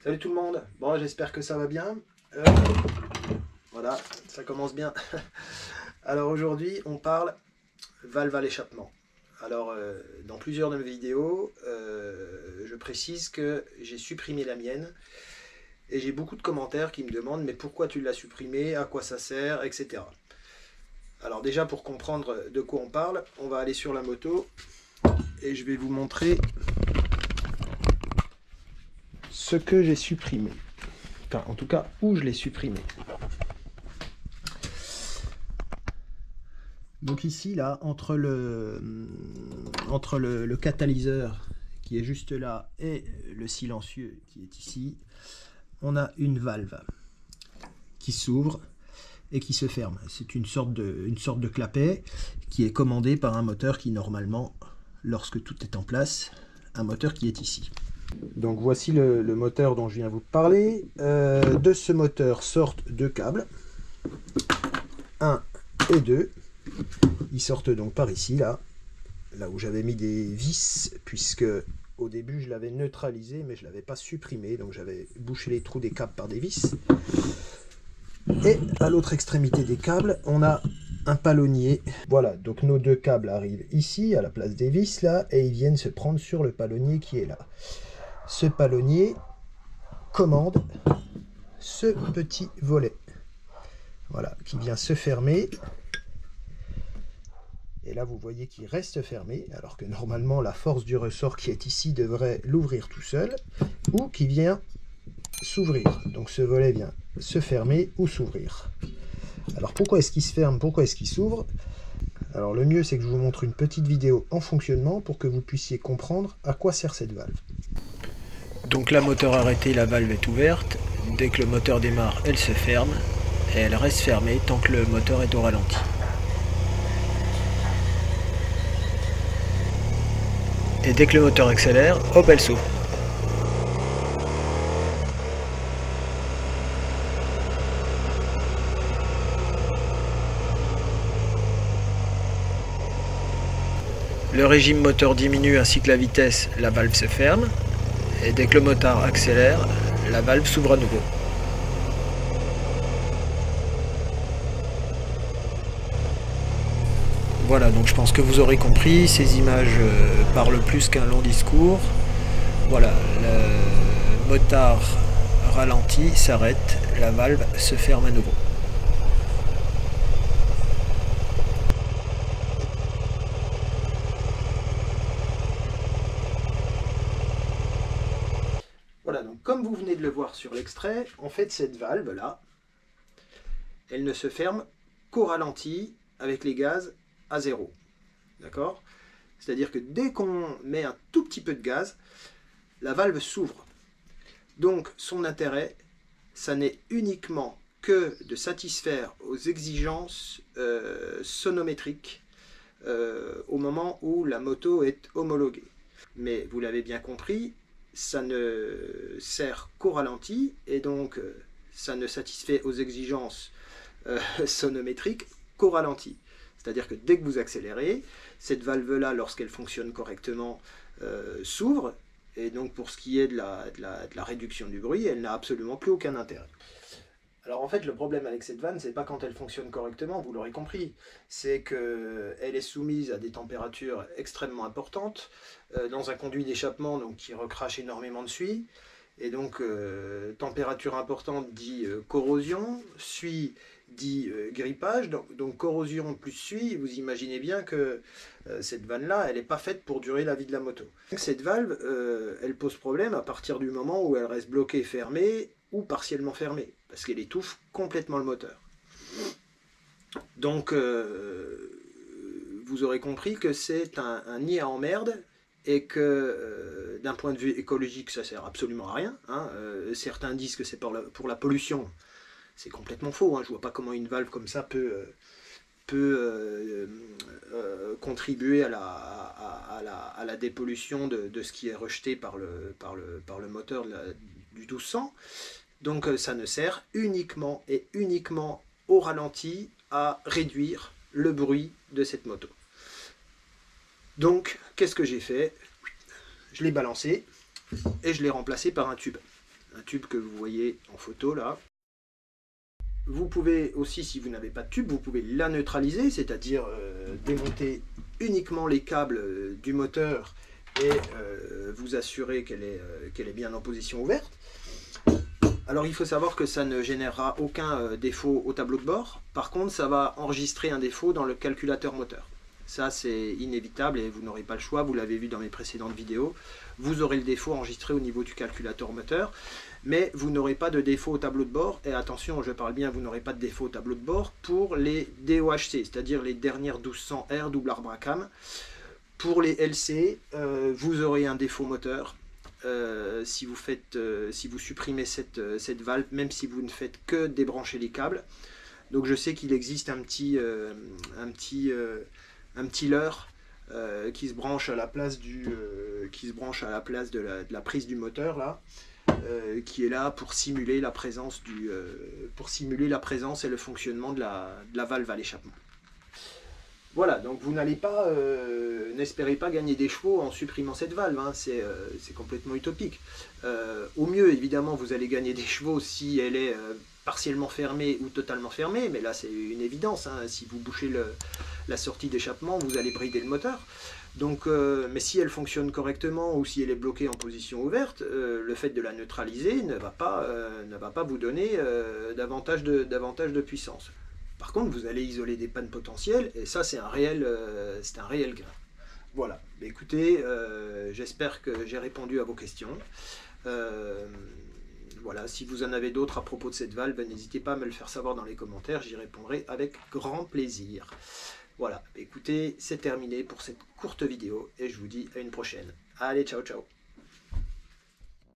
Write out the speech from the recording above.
Salut tout le monde, bon j'espère que ça va bien. Euh, voilà, ça commence bien. Alors aujourd'hui on parle valve à l'échappement. Alors dans plusieurs de mes vidéos, je précise que j'ai supprimé la mienne et j'ai beaucoup de commentaires qui me demandent mais pourquoi tu l'as supprimé, à quoi ça sert, etc. Alors déjà pour comprendre de quoi on parle, on va aller sur la moto et je vais vous montrer ce que j'ai supprimé. Enfin, en tout cas, où je l'ai supprimé. Donc ici, là, entre le catalyseur qui est juste là et le silencieux qui est ici, on a une valve qui s'ouvre et qui se ferme. C'est une sorte de clapet qui est commandé par un moteur qui, normalement, lorsque tout est en place, un moteur qui est ici. Donc voici le moteur dont je viens vous parler. De ce moteur sortent deux câbles, 1 et 2. Ils sortent donc par ici, là où j'avais mis des vis, puisque au début je l'avais neutralisé, mais je ne l'avais pas supprimé, donc j'avais bouché les trous des câbles par des vis. Et à l'autre extrémité des câbles, on a un palonnier. Voilà, donc nos deux câbles arrivent ici, à la place des vis, là, et ils viennent se prendre sur le palonnier qui est là. Ce palonnier commande ce petit volet, voilà, qui vient se fermer. Et là, vous voyez qu'il reste fermé, alors que normalement, la force du ressort qui est ici devrait l'ouvrir tout seul, ou qui vient s'ouvrir. Donc ce volet vient se fermer ou s'ouvrir. Alors pourquoi est-ce qu'il se ferme, pourquoi est-ce qu'il s'ouvre? Alors le mieux, c'est que je vous montre une petite vidéo en fonctionnement pour que vous puissiez comprendre à quoi sert cette valve. Donc là, moteur arrêté, la valve est ouverte. Dès que le moteur démarre, elle se ferme. Et elle reste fermée tant que le moteur est au ralenti. Et dès que le moteur accélère, hop, elle s'ouvre. Le régime moteur diminue ainsi que la vitesse, la valve se ferme. Et dès que le moteur accélère, la valve s'ouvre à nouveau. Voilà, donc je pense que vous aurez compris, ces images parlent plus qu'un long discours. Voilà, le moteur ralentit, s'arrête, la valve se ferme à nouveau. Voilà, donc comme vous venez de le voir sur l'extrait, en fait cette valve là, elle ne se ferme qu'au ralenti avec les gaz à 0. D'accord? C'est-à-dire que dès qu'on met un tout petit peu de gaz, la valve s'ouvre. Donc son intérêt, ça n'est uniquement que de satisfaire aux exigences sonométriques au moment où la moto est homologuée. Mais vous l'avez bien compris, ça ne sert qu'au ralenti et donc ça ne satisfait aux exigences sonométriques qu'au ralenti. C'est-à-dire que dès que vous accélérez, cette valve-là, lorsqu'elle fonctionne correctement, s'ouvre. Et donc pour ce qui est de la réduction du bruit, elle n'a absolument plus aucun intérêt. Alors en fait, le problème avec cette vanne, c'est pas quand elle fonctionne correctement, vous l'aurez compris, c'est qu'elle est soumise à des températures extrêmement importantes, dans un conduit d'échappement qui recrache énormément de suie, et donc température importante dit corrosion, suie dit grippage, donc corrosion plus suie, vous imaginez bien que cette vanne-là, elle n'est pas faite pour durer la vie de la moto. Donc, cette valve, elle pose problème à partir du moment où elle reste bloquée, fermée, ou partiellement fermée, parce qu'elle étouffe complètement le moteur. Donc vous aurez compris que c'est un nid à emmerde, et que d'un point de vue écologique, ça sert absolument à rien. Hein. Certains disent que c'est pour la pollution. C'est complètement faux. Hein. Je ne vois pas comment une valve comme ça peut contribuer à la dépollution de ce qui est rejeté par le moteur du 1200. Donc ça ne sert uniquement et uniquement au ralenti à réduire le bruit de cette moto. Donc qu'est-ce que j'ai fait? Je l'ai balancé et je l'ai remplacé par un tube. un tube que vous voyez en photo là. Vous pouvez aussi, si vous n'avez pas de tube, vous pouvez la neutraliser, c'est-à-dire démonter uniquement les câbles du moteur et vous assurer qu'elle est bien en position ouverte. Alors il faut savoir que ça ne générera aucun défaut au tableau de bord. Par contre, ça va enregistrer un défaut dans le calculateur moteur. Ça, c'est inévitable et vous n'aurez pas le choix. Vous l'avez vu dans mes précédentes vidéos. Vous aurez le défaut enregistré au niveau du calculateur moteur. Mais vous n'aurez pas de défaut au tableau de bord. Et attention, je parle bien, vous n'aurez pas de défaut au tableau de bord pour les DOHC, c'est-à-dire les dernières 1200R double arbre à cam. Pour les LC, vous aurez un défaut moteur. Si vous supprimez cette valve, même si vous ne faites que débrancher les câbles. Donc je sais qu'il existe un petit leurre qui se branche à la place de la prise du moteur là, qui est là pour simuler la présence et le fonctionnement de la valve à l'échappement. Voilà, donc vous n'allez pas, n'espérez pas gagner des chevaux en supprimant cette valve, hein, c'est complètement utopique. Au mieux, évidemment, vous allez gagner des chevaux si elle est partiellement fermée ou totalement fermée, mais là c'est une évidence, hein, si vous bouchez la sortie d'échappement, vous allez brider le moteur. Donc, mais si elle fonctionne correctement ou si elle est bloquée en position ouverte, le fait de la neutraliser ne va pas vous donner davantage de puissance. Par contre, vous allez isoler des pannes potentielles, et ça, c'est un réel gain. Voilà. Écoutez, j'espère que j'ai répondu à vos questions. Voilà. Si vous en avez d'autres à propos de cette valve, n'hésitez pas à me le faire savoir dans les commentaires, j'y répondrai avec grand plaisir. Voilà. Écoutez, c'est terminé pour cette courte vidéo, et je vous dis à une prochaine. Allez, ciao, ciao.